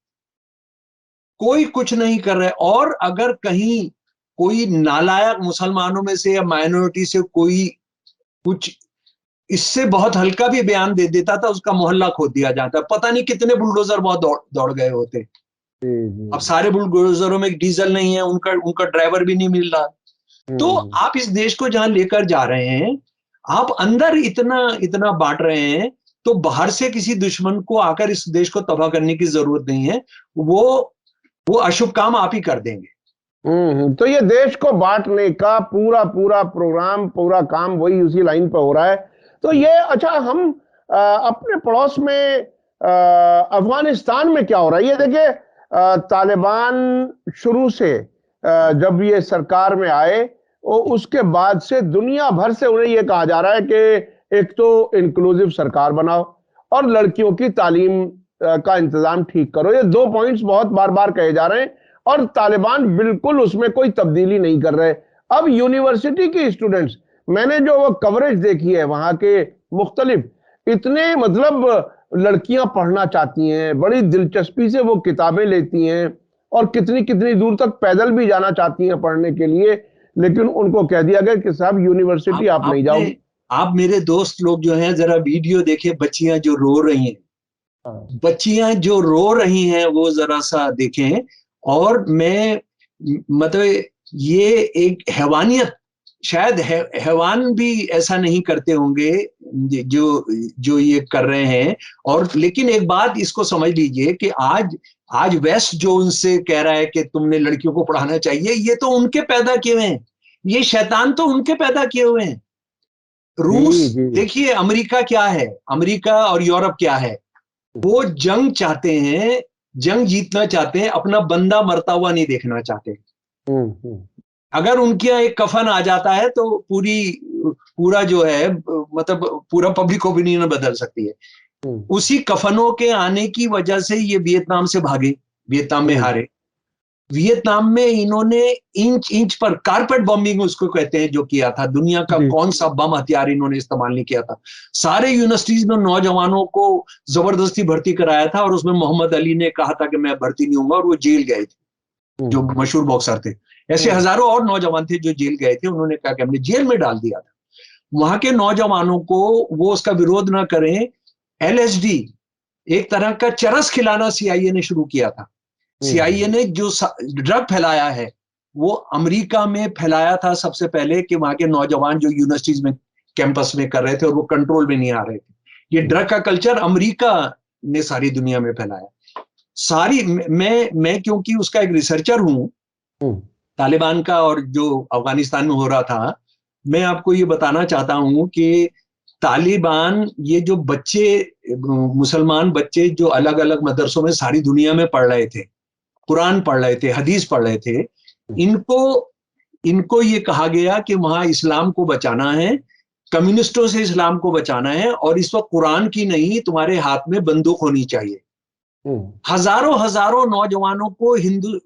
कोई कुछ नहीं कर रहा है। और अगर कहीं कोई नालायक मुसलमानों में से या माइनॉरिटी से कोई कुछ इससे बहुत हल्का भी बयान दे देता था, उसका मोहल्ला खोद दिया जाता। पता नहीं कितने बुलडोजर बहुत दौड़ गए होते। अब सारे बुलडोजरों में डीजल नहीं है, उनका ड्राइवर भी नहीं मिल रहा। तो आप इस देश को जहां लेकर जा रहे हैं, आप अंदर इतना बांट रहे हैं, तो बाहर से किसी दुश्मन को आकर इस देश को तबाह करने की जरूरत नहीं है। वो अशुभ काम आप ही कर देंगे। तो ये देश को बांटने का पूरा प्रोग्राम, पूरा काम वही उसी लाइन पे हो रहा है। तो ये अच्छा, हम अपने पड़ोस में अफगानिस्तान में क्या हो रहा है ये देखिए। तालिबान शुरू से जब ये सरकार में आए, और उसके बाद से दुनिया भर से उन्हें ये कहा जा रहा है कि एक तो इंक्लूसिव सरकार बनाओ और लड़कियों की तालीम का इंतजाम ठीक करो। ये 2 पॉइंट्स बहुत बार कहे जा रहे हैं, और तालिबान बिल्कुल उसमें कोई तब्दीली नहीं कर रहे। अब यूनिवर्सिटी की स्टूडेंट्स, मैंने जो वो कवरेज देखी है वहां के मुख्तलिफ, इतने मतलब लड़कियां पढ़ना चाहती हैं, बड़ी दिलचस्पी से वो किताबें लेती हैं, और कितनी दूर तक पैदल भी जाना चाहती हैं पढ़ने के लिए, लेकिन उनको कह दिया गया कि साहब यूनिवर्सिटी आप नहीं जाओगे। आप मेरे दोस्त लोग जो हैं, जरा वीडियो देखे, बच्चियां जो रो रही हैं, बच्चियां जो रो रही हैं, वो जरा सा देखें। और मैं मतलब ये एक हैवानियत, शायद हैवान भी ऐसा नहीं करते होंगे जो ये कर रहे हैं। और लेकिन एक बात इसको समझ लीजिए कि आज वेस्ट जो उनसे कह रहा है कि तुमने लड़कियों को पढ़ाना चाहिए, ये तो उनके पैदा किए हुए हैं, ये शैतान तो उनके पैदा किए हुए हैं। रूस देखिए, अमेरिका क्या है, अमेरिका और यूरोप क्या है, वो जंग चाहते हैं, जंग जीतना चाहते हैं, अपना बंदा मरता हुआ नहीं देखना चाहते। अगर उनके यहाँ एक कफन आ जाता है तो पूरा जो है, मतलब पूरा पब्लिक ओपिनियन बदल सकती है। उसी कफनों के आने की वजह से ये वियतनाम से भागे, वियतनाम में हारे। वियतनाम में इन्होंने इंच इंच पर कारपेट बॉम्बिंग उसको कहते हैं जो किया था। दुनिया का कौन सा बम हथियार इन्होंने इस्तेमाल नहीं किया था। सारे यूनिवर्सिटीज में नौजवानों को जबरदस्ती भर्ती कराया था, और उसमें मोहम्मद अली ने कहा था कि मैं भर्ती नहीं होऊंगा, और वो जेल गए थे, जो मशहूर बॉक्सर थे। ऐसे हजारों और नौजवान थे जो जेल गए थे। उन्होंने कहा कि हमने जेल में डाल दिया था। वहां के नौजवानों को वो उसका विरोध ना करें, एलएसडी एक तरह का चरस खिलाना सीआईए ने शुरू किया था। सीआईए ने जो ड्रग फैलाया है वो अमेरिका में फैलाया था सबसे पहले, कि वहां के नौजवान जो यूनिवर्सिटीज में कैंपस में कर रहे थे और वो कंट्रोल में नहीं आ रहे थे। ये ड्रग का कल्चर अमेरिका ने सारी दुनिया में फैलाया। मैं क्योंकि उसका एक रिसर्चर हूं तालिबान का, और जो अफगानिस्तान में हो रहा था, मैं आपको ये बताना चाहता हूं कि तालिबान, ये जो बच्चे, मुसलमान बच्चे जो अलग अलग मदरसों में सारी दुनिया में पढ़ रहे थे, कुरान पढ़ रहे थे, हदीस पढ़ रहे थे, इनको ये कहा गया कि वहां इस्लाम को बचाना है, कम्युनिस्टों से इस्लाम को बचाना है, और इस वक्त कुरान की नहीं, तुम्हारे हाथ में बंदूक होनी चाहिए। हजारों हजारों नौजवानों को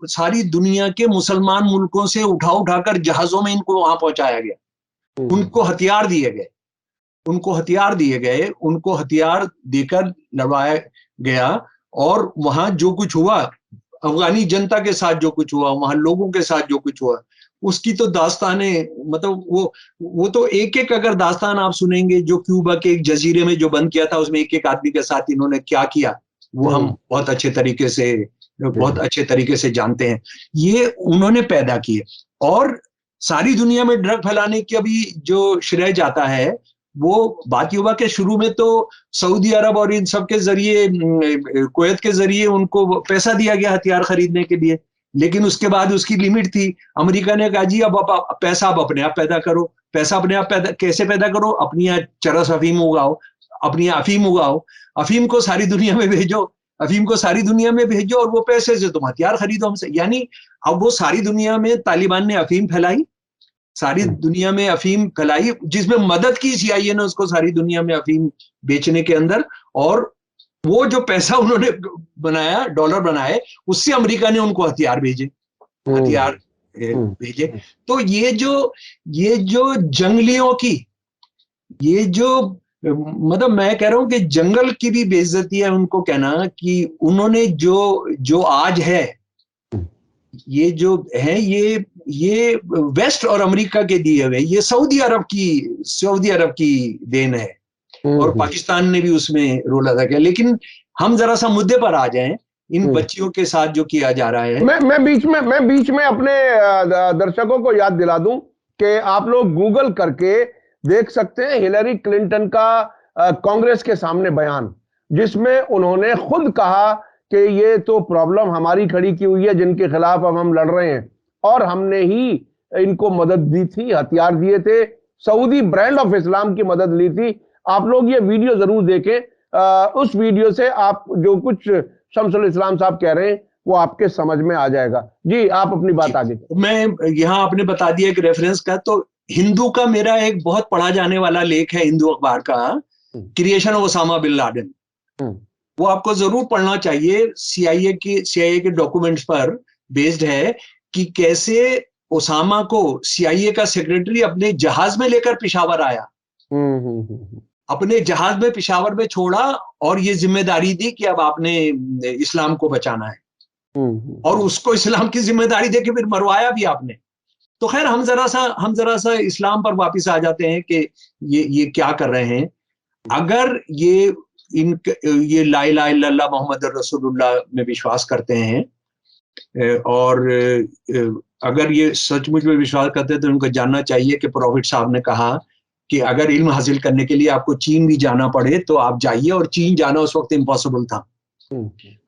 सारी दुनिया के मुसलमान मुल्कों से उठाकर जहाजों में इनको वहां पहुंचाया गया। उनको हथियार दिए गए, उनको हथियार देकर लड़वाया गया। और वहां जो कुछ हुआ, अफगानी जनता के साथ जो कुछ हुआ, वहां लोगों के साथ जो कुछ हुआ, उसकी तो दास्ताने, मतलब वो तो एक एक अगर दास्तान आप सुनेंगे, जो क्यूबा के एक जजीरे में जो बंद किया था, उसमें एक एक आदमी के साथ इन्होंने क्या किया, वो हम बहुत अच्छे तरीके से जानते हैं। ये उन्होंने पैदा किए। और सारी दुनिया में ड्रग फैलाने की अभी जो श्रेय जाता है, वो बात युवा के शुरू में तो सऊदी अरब और इन सब के जरिए, कुवैत के जरिए उनको पैसा दिया गया हथियार खरीदने के लिए, लेकिन उसके बाद उसकी लिमिट थी। अमेरिका ने कहा जी अब पैसा आप अपने आप पैदा करो। पैसा अपने आप कैसे पैदा करो? अपनी यहाँ चरस अफीम उगाओ, अपनी अफीम उगाओ, अफीम को सारी दुनिया में भेजो, और वो पैसे से तुम हथियार खरीदो हमसे। यानी अब वो सारी दुनिया में तालिबान ने अफीम फैलाई, सारी दुनिया में अफीम फैलाई, जिसमें मदद की सीआईए ने उसको सारी दुनिया में अफीम बेचने के अंदर। और वो जो पैसा उन्होंने बनाया, डॉलर बनाए, उससे अमेरिका ने उनको हथियार भेजे। तो ये जो जंगलियों की, ये जो, मतलब मैं कह रहा हूं कि जंगल की भी बेइज्जती है उनको कहना कि उन्होंने जो आज है, ये जो है, ये वेस्ट और अमेरिका के दिए हुए, ये सऊदी अरब की देन है, और पाकिस्तान ने भी उसमें रोल अदा किया। लेकिन हम जरा सा मुद्दे पर आ जाएं, इन बच्चियों के साथ जो किया जा रहा है। मैं बीच में अपने दर्शकों को याद दिला दूं कि आप लोग गूगल करके देख सकते हैं हिलरी क्लिंटन का कांग्रेस के सामने बयान, जिसमें उन्होंने खुद कहा कि ये तो प्रॉब्लम हमारी खड़ी की हुई है, जिनके खिलाफ अब हम लड़ रहे हैं, और हमने ही इनको मदद दी थी, हथियार दिए थे, सऊदी ब्रांड ऑफ इस्लाम की मदद ली थी। आप लोग ये वीडियो जरूर देखें। उस वीडियो से आप जो कुछ शमसुल इस्लाम साहब कह रहे हैं वो आपके समझ में आ जाएगा। जी, आप अपनी बात आगे। मैं यहाँ आपने बता दिया एक रेफरेंस का, तो हिंदू का मेरा एक बहुत पढ़ा जाने वाला लेख है हिंदू अखबार का, creation of Osama bin Laden. वो आपको जरूर पढ़ना चाहिए। सीआईए के डॉक्यूमेंट्स पर बेस्ड है कि कैसे ओसामा को सीआईए का सेक्रेटरी अपने जहाज में लेकर पेशावर आया, अपने जहाज में पेशावर में छोड़ा, और ये जिम्मेदारी दी कि अब आपने इस्लाम को बचाना है, और उसको इस्लाम की जिम्मेदारी दे के फिर मरवाया भी आपने। तो खैर, हम जरा सा इस्लाम पर वापस आ जाते हैं कि ये क्या कर रहे हैं। अगर ये ला इलाहा इल्लल्लाह मोहम्मद रसूलुल्लाह में विश्वास करते हैं, और अगर ये सचमुच में विश्वास करते हैं, तो उनको जानना चाहिए कि प्रॉफिट साहब ने कहा कि अगर इल्म हासिल करने के लिए आपको चीन भी जाना पड़े तो आप जाइए, और चीन जाना उस वक्त इम्पॉसिबल था।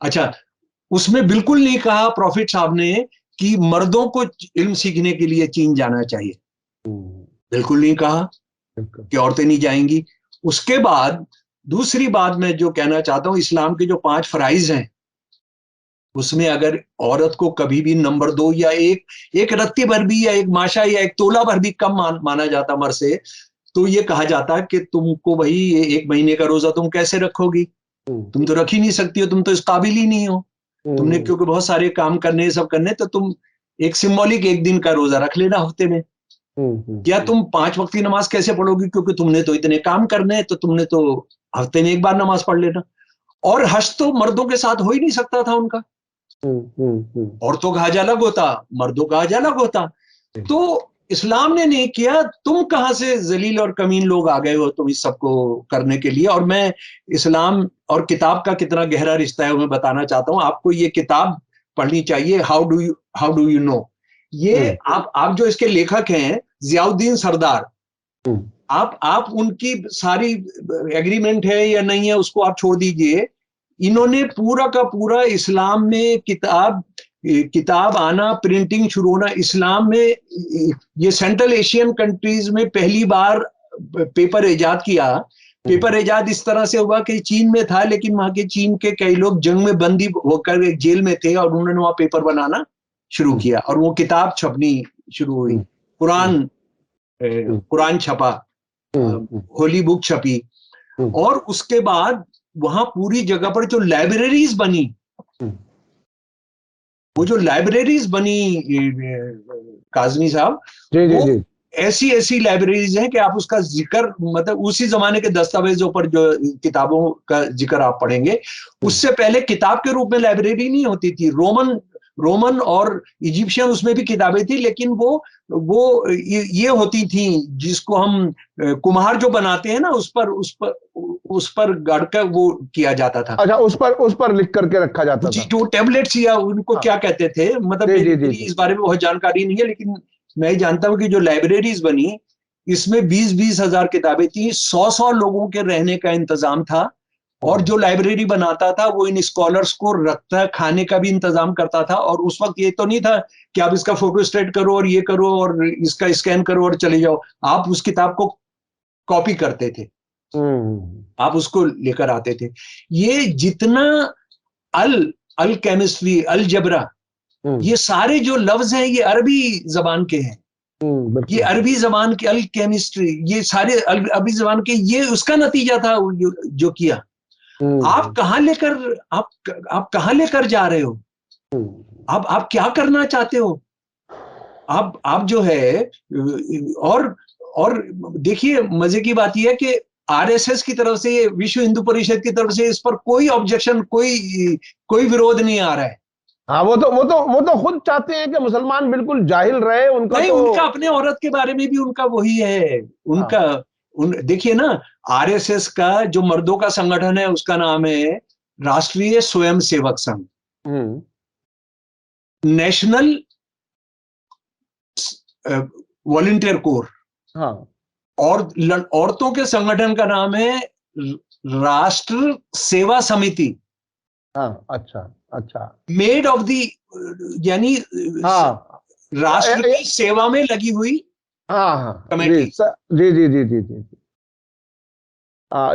अच्छा, उसमें बिल्कुल नहीं कहा प्रॉफिट साहब ने कि मर्दों को इल्म सीखने के लिए चीन जाना चाहिए, बिल्कुल नहीं कहा कि औरतें नहीं जाएंगी। उसके बाद दूसरी बात मैं जो कहना चाहता हूं, इस्लाम के जो 5 फराइज हैं, उसमें अगर औरत को कभी भी नंबर 2 या एक रत्ती भर भी या एक माशा या एक तोला भर भी कम माना जाता मर्द से, तो ये कहा जाता कि तुमको भाई ये 1 महीने का रोजा तुम कैसे रखोगी, तुम तो रख ही नहीं सकती हो, तुम तो इस काबिल ही नहीं हो, तुमने क्योंकि बहुत सारे काम करने सब करने, तो तुम एक सिंबॉलिक 1 दिन का रोजा रख लेना हफ्ते में। या तुम 5 वक्त की नमाज कैसे पढ़ोगी, क्योंकि तुमने तो इतने काम करने हैं, तो तुमने तो हफ्ते में 1 बार नमाज पढ़ लेना। और हज तो मर्दों के साथ हो ही नहीं सकता था उनका, औरतों का हज अलग होता, मर्दों का हज अलग होता। तो इस्लाम ने नहीं किया, तुम कहां से जलील और कमीन लोग आ गए हो तुम इस सबको करने के लिए। और मैं इस्लाम और किताब का कितना गहरा रिश्ता है वो मैं बताना चाहता हूं आपको। ये किताब पढ़नी चाहिए, हाउ डू यू नो। ये आप जो इसके लेखक हैं जियाउद्दीन सरदार, आप उनकी सारी एग्रीमेंट है या नहीं है उसको आप छोड़ दीजिए, इन्होंने पूरा का पूरा इस्लाम में किताब आना, प्रिंटिंग शुरू होना इस्लाम में, ये सेंट्रल एशियन कंट्रीज में पहली बार पेपर इजाद किया। पेपर इजाद इस तरह से हुआ कि चीन में था, लेकिन वहां के चीन के कई लोग जंग में बंदी होकर एक जेल में थे और उन्होंने वहां पेपर बनाना शुरू किया और वो किताब छपनी शुरू हुई। कुरान छपा, होली बुक छपी, और उसके बाद वहां पूरी जगह पर जो लाइब्रेरीज बनी, वो जो लाइब्रेरीज बनी काजमी साहब, वो ऐसी ऐसी लाइब्रेरीज हैं कि आप उसका जिक्र, मतलब उसी जमाने के दस्तावेजों पर जो किताबों का जिक्र आप पढ़ेंगे, उससे पहले किताब के रूप में लाइब्रेरी नहीं होती थी। रोमन और इजिप्शियन उसमें भी किताबें थी, लेकिन वो ये होती थी जिसको हम कुम्हार जो बनाते हैं ना, उस पर गढ़कर वो किया जाता था। अच्छा, उस पर लिख करके रखा जाता था। जो टैबलेट्स या उनको क्या कहते थे, मतलब मेरी इस बारे में बहुत जानकारी नहीं है, लेकिन मैं जानता हूं कि जो लाइब्रेरीज बनी इसमें 20-20 हजार किताबें थी, 100 लोगों के रहने का इंतजाम था, और जो लाइब्रेरी बनाता था वो इन स्कॉलर्स को रखता, खाने का भी इंतजाम करता था। और उस वक्त ये तो नहीं था कि आप इसका फोटो स्टेट करो और ये करो और इसका स्कैन करो और चले जाओ, आप उस किताब को कॉपी करते थे, आप उसको लेकर आते थे। ये जितना अल केमिस्ट्री, अल जबरा, ये सारे जो लफ्ज हैं ये अरबी जबान के हैं, ये अरबी जबान के अल केमिस्ट्री, ये सारे अरबी जबान के, ये उसका नतीजा था जो किया। आप कहां लेकर जा रहे हो, आप क्या करना चाहते हो, आप जो है। और देखिए मजे की बात यह है कि आरएसएस की तरफ से, विश्व हिंदू परिषद की तरफ से इस पर कोई ऑब्जेक्शन, कोई विरोध नहीं आ रहा है। हाँ, वो तो खुद चाहते हैं कि मुसलमान बिल्कुल जाहिल रहे। उनका अपने औरत के बारे में भी उनका वही है, देखिए ना, आरएसएस का जो मर्दों का संगठन है उसका नाम है राष्ट्रीय Swayamsevak Sangh, national volunteer core. और औरतों के संगठन का नाम है राष्ट्र सेवा समिति। अच्छा। मेड ऑफ दी, यानी राष्ट्र की सेवा में लगी हुई कमेटी। जी।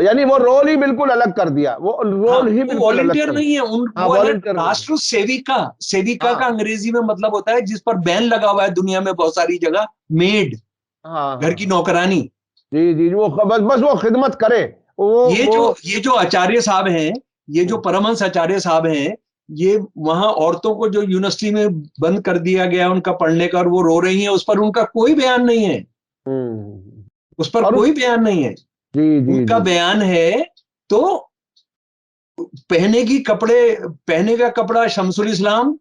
यानी वो रोल ही बिल्कुल अलग कर दिया, वो रोल ही बिल्कुल वॉलंटियर नहीं है, उनको राष्ट्र सेविका का अंग्रेजी में मतलब होता है जिस पर बैन लगा हुआ है दुनिया में बहुत सारी जगह, मेड, घर की नौकरानी। जी, वो बस वो खिदमत करे। ये जो आचार्य साहब हैं, ये जो परमहंस आचार्य साहब हैं, ये वहां औरतों को जो यूनिवर्सिटी में बंद कर दिया गया उनका पढ़ने का, और वो रो रही हैं, उस पर उनका कोई बयान नहीं है, उस पर कोई बयान नहीं है। उनका बयान है तो पहने का कपड़ा शमसुल इस्लाम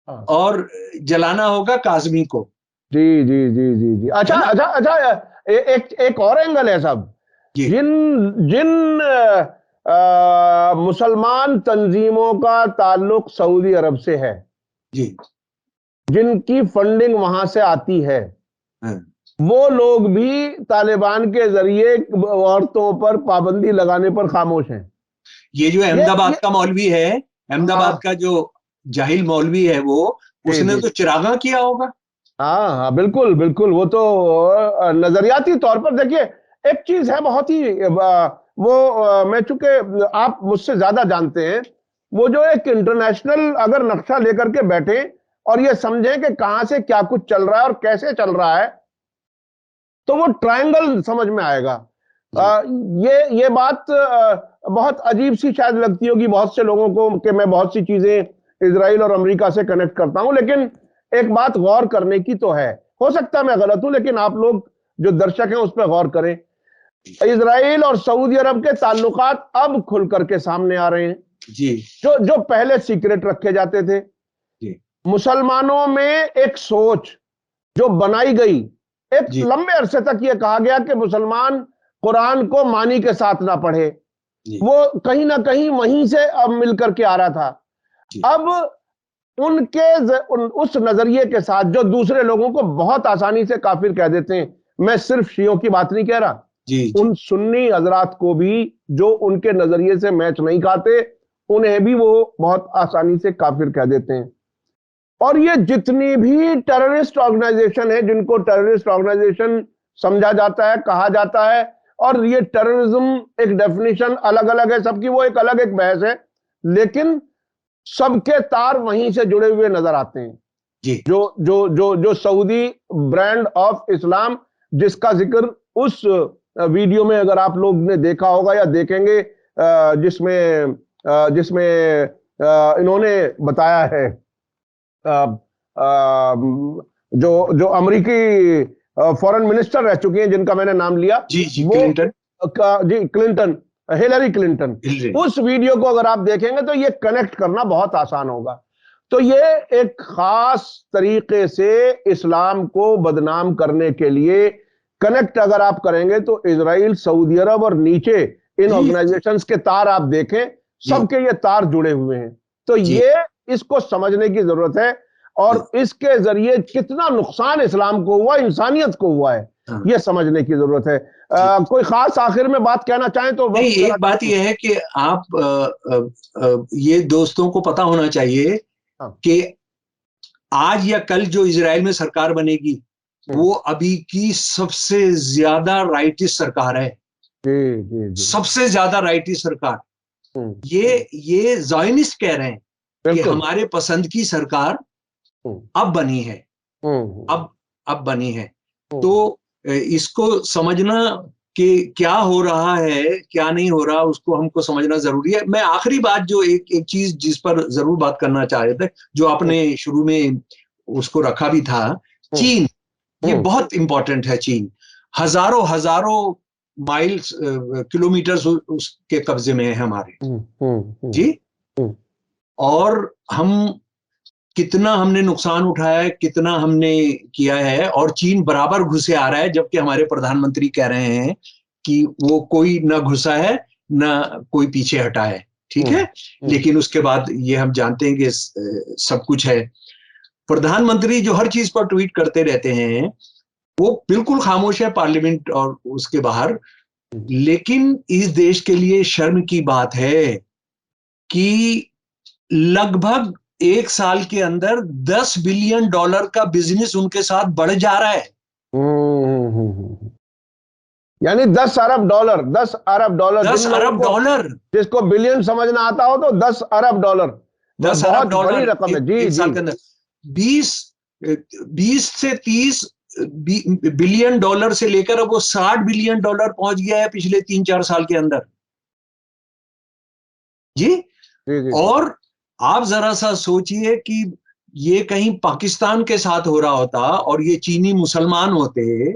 और जलाना होगा काजमी को। जी। अच्छा, एक और एंगल है साहब, जिन मुसलमान तंजीमों का ताल्लुक सऊदी अरब से है, जिनकी फंडिंग वहां से आती है, वो लोग भी तालिबान के जरिए औरतों पर पाबंदी लगाने पर खामोश हैं। ये जो अहमदाबाद का मौलवी है, अहमदाबाद का जो जाहिल मौलवी है, उसने तो चिरागा किया होगा। हाँ, बिल्कुल। वो तो नजरियाती तौर पर देखिए, एक चीज है बहुत ही मैं चूंकि आप मुझसे ज्यादा जानते हैं, वो जो एक इंटरनेशनल अगर नक्शा लेकर के बैठे और ये समझें कि कहां से क्या कुछ चल रहा है और कैसे चल रहा है, तो वो ट्रायंगल समझ में आएगा। ये बात बहुत अजीब सी शायद लगती होगी बहुत से लोगों को कि मैं बहुत सी चीजें इजराइल और अमेरिका से कनेक्ट करता हूं, लेकिन एक बात गौर करने की तो है। हो सकता है मैं गलत हूं, लेकिन आप लोग जो दर्शक हैं उस पर गौर करें। इजराइल और सऊदी अरब के ताल्लुकात अब खुल करके सामने आ रहे हैं, जी, जो पहले सीक्रेट रखे जाते थे। जी, मुसलमानों में एक सोच जो बनाई गई, एक जी, लंबे अरसे तक यह कहा गया कि मुसलमान कुरान को मानी के साथ ना पढ़े, जी, वो कहीं ना कहीं वहीं से अब मिल करके आ रहा था। जी, अब उस नजरिए के साथ जो दूसरे लोगों को बहुत आसानी से काफिर कह देते हैं, मैं सिर्फ शियों की बात नहीं कह रहा, जी, उन सुन्नी हजरात को भी जो उनके नजरिए से मैच नहीं खाते, उन्हें भी वो बहुत आसानी से काफिर कह देते हैं। और ये जितनी भी टेररिस्ट ऑर्गेनाइजेशन है, जिनको टेररिस्ट ऑर्गेनाइजेशन समझा जाता है, कहा जाता है, और ये टेररिज्म एक डेफिनेशन अलग अलग है सबकी, वो एक अलग एक बहस है, लेकिन सबके तार वहीं से जुड़े हुए नजर आते हैं। जी, जो जो जो जो सऊदी ब्रांड ऑफ इस्लाम, जिसका जिक्र उस वीडियो में अगर आप लोग ने देखा होगा या देखेंगे, जिसमें जिसमें इन्होंने बताया है, जो जो अमेरिकी फॉरेन मिनिस्टर रह चुकी हैं जिनका मैंने नाम लिया, जी, जी, वो क्लिंटन, जी क्लिंटन, हिलरी क्लिंटन, हिलरी, उस वीडियो को अगर आप देखेंगे तो ये कनेक्ट करना बहुत आसान होगा। तो ये एक खास तरीके से इस्लाम को बदनाम करने के लिए कनेक्ट अगर आप करेंगे तो इजराइल, सऊदी अरब और नीचे इन जी, ऑर्गेनाइजेशंस के तार आप देखें, जी, सबके ये तार जुड़े हुए हैं। तो जी, ये इसको समझने की जरूरत है, और इसके जरिए कितना नुकसान इस्लाम को हुआ, इंसानियत को हुआ है, हाँ, ये समझने की जरूरत है। जी। कोई खास आखिर में बात कहना चाहें तो नहीं, वक्त जरा एक बात यह है कि आप ये दोस्तों को पता होना चाहिए हाँ, कि आज या कल जो इजराइल में सरकार बनेगी, हम्म, वो अभी की सबसे ज्यादा राइटिस्ट सरकार है, जी जी जी, सबसे ज्यादा राइटिस्ट सरकार। हम्म, ये ज़ायनिस्ट कह रहे हैं कि बिल्कुल, हमारे पसंद की सरकार हम्म, अब बनी है, हम्म, अब बनी है। तो हम्म, इसको समझना कि क्या हो रहा है, क्या नहीं हो रहा, उसको हमको समझना जरूरी है। मैं आखिरी बात जो एक एक चीज जिस पर जरूर बात करना चाह रहे थे, जो आपने शुरू में उसको रखा भी था, हम्म, चीन। ये हम्म, बहुत इंपॉर्टेंट है। चीन हजारों हजारों माइल्स किलोमीटर उसके कब्जे में है हमारे, जी। हम्म, और हम कितना हमने नुकसान उठाया है, कितना हमने किया है, और चीन बराबर घुसे आ रहा है, जबकि हमारे प्रधानमंत्री कह रहे हैं कि वो कोई ना घुसा है ना कोई पीछे हटा है, ठीक है। लेकिन उसके बाद ये हम जानते हैं कि सब कुछ है। प्रधानमंत्री जो हर चीज पर ट्वीट करते रहते हैं, वो बिल्कुल खामोश है पार्लियामेंट और उसके बाहर। लेकिन इस देश के लिए शर्म की बात है कि लगभग 1 साल के अंदर $10 बिलियन का बिजनेस उनके साथ बढ़ जा रहा है। यानी 10 अरब डॉलर, 10 अरब डॉलर, दस जिन लोगों अरब को डॉलर जिसको बिलियन समझना आता हो तो 10 अरब डॉलर, वह 10 अरब बहुत बड़ी डॉलर रकम है। जी एक जी, साल के अंदर। 20 20 से 30 बिलियन डॉलर से लेकर अब वो $60 बिलियन पहुंच गया है पिछले 3-4 साल के अंदर, जी। जी जी, और आप जरा सा सोचिए कि ये कहीं पाकिस्तान के साथ हो रहा होता और ये चीनी मुसलमान होते,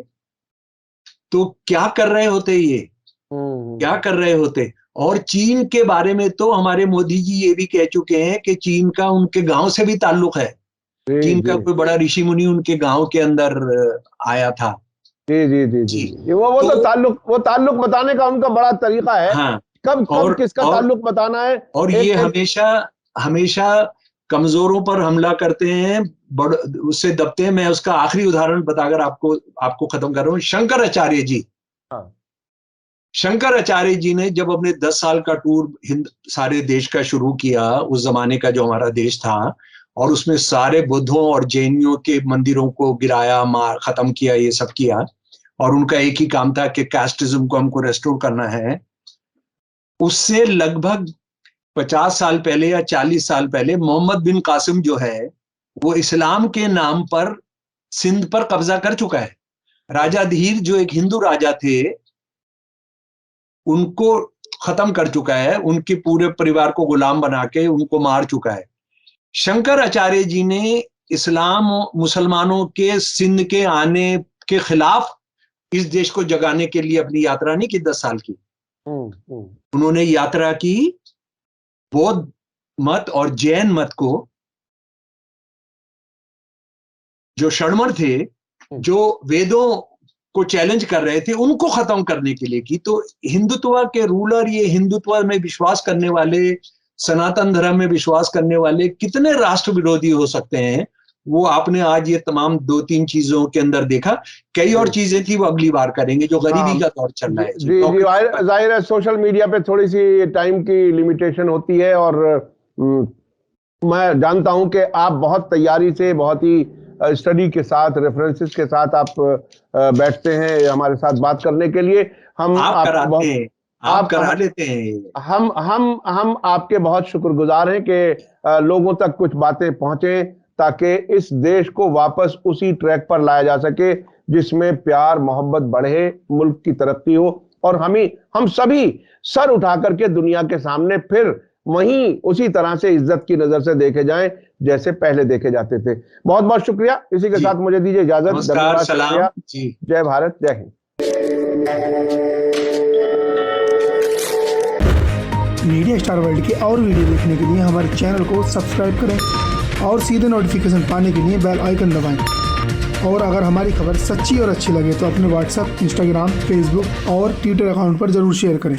तो क्या कर रहे होते, ये क्या कर रहे होते। और चीन के बारे में तो हमारे मोदी जी ये भी कह चुके हैं कि चीन का उनके गांव से भी ताल्लुक है। जी चीन जी, का कोई बड़ा ऋषि मुनि उनके गांव के अंदर आया था, जी जी जी जी जी। जी, वो तो तो ताल्लुक बताने का उनका बड़ा तरीका है, हाँ, कब कब और किसका और ताल्लुक बताना है। और एक ये एक हमेशा हमेशा कमजोरों पर हमला करते हैं, बड़ उससे दबते हैं। मैं उसका आखिरी उदाहरण बताकर आपको आपको खत्म कर रहा हूँ। शंकराचार्य जी, हाँ, शंकराचार्य जी ने जब अपने 10 साल का टूर हिंद सारे देश का शुरू किया, उस जमाने का जो हमारा देश था, और उसमें सारे बुद्धों और जैनियों के मंदिरों को गिराया, मार, खत्म किया, ये सब किया। और उनका एक ही काम था कि कास्टिज्म को हमको रेस्टोर करना है। उससे लगभग 50 साल पहले या 40 साल पहले मोहम्मद बिन कासिम जो है वो इस्लाम के नाम पर सिंध पर कब्जा कर चुका है। राजा धीर जो एक हिंदू राजा थे उनको खत्म कर चुका है, उनके पूरे परिवार को गुलाम बना के उनको मार चुका है। शंकराचार्य जी ने इस्लाम मुसलमानों के सिंध के आने के खिलाफ इस देश को जगाने के लिए अपनी यात्रा नहीं की 10 साल की। उन्होंने यात्रा की बौद्ध मत और जैन मत को, जो षड्मर थे, जो वेदों को चैलेंज कर रहे थे, उनको खत्म करने के लिए की। तो हिंदुत्व के रूलर, ये हिंदुत्व में विश्वास करने वाले, सनातन धर्म में विश्वास करने वाले कितने राष्ट्र विरोधी हो सकते हैं, वो आपने आज ये तमाम 2-3 चीजों के अंदर देखा। कई और चीजें थी वो अगली बार करेंगे, जो गरीबी का दौर चल रहा है। जी, जाहिर है सोशल मीडिया पे थोड़ी सी टाइम की लिमिटेशन होती है, और मैं जानता हूं कि आप बहुत तैयारी से, बहुत ही स्टडी के साथ, रेफरेंसेस के साथ आप बैठते हैं हमारे साथ बात करने के लिए। हम आप करा लेते हैं। हम आपके बहुत शुक्रगुजार हैं कि लोगों तक कुछ बातें पहुंचे, ताकि इस देश को वापस उसी ट्रैक पर लाया जा सके जिसमें प्यार मोहब्बत बढ़े, मुल्क की तरक्की हो, और हम सभी सर उठा करके दुनिया के सामने फिर वहीं उसी तरह से इज्जत की नजर से देखे जाएं जैसे पहले देखे जाते थे। बहुत बहुत शुक्रिया। इसी के साथ मुझे दीजिए इजाजत। धन्यवाद, सलाम जी, जय भारत, जय हिंद। मीडिया स्टार वर्ल्ड के और वीडियो देखने के लिए हमारे चैनल को सब्सक्राइब करें और सीधे नोटिफिकेशन पाने के लिए बेल आइकन दबाएं। और अगर हमारी खबर सच्ची और अच्छी लगे तो अपने व्हाट्सएप, इंस्टाग्राम, फेसबुक और ट्विटर अकाउंट पर जरूर शेयर करें।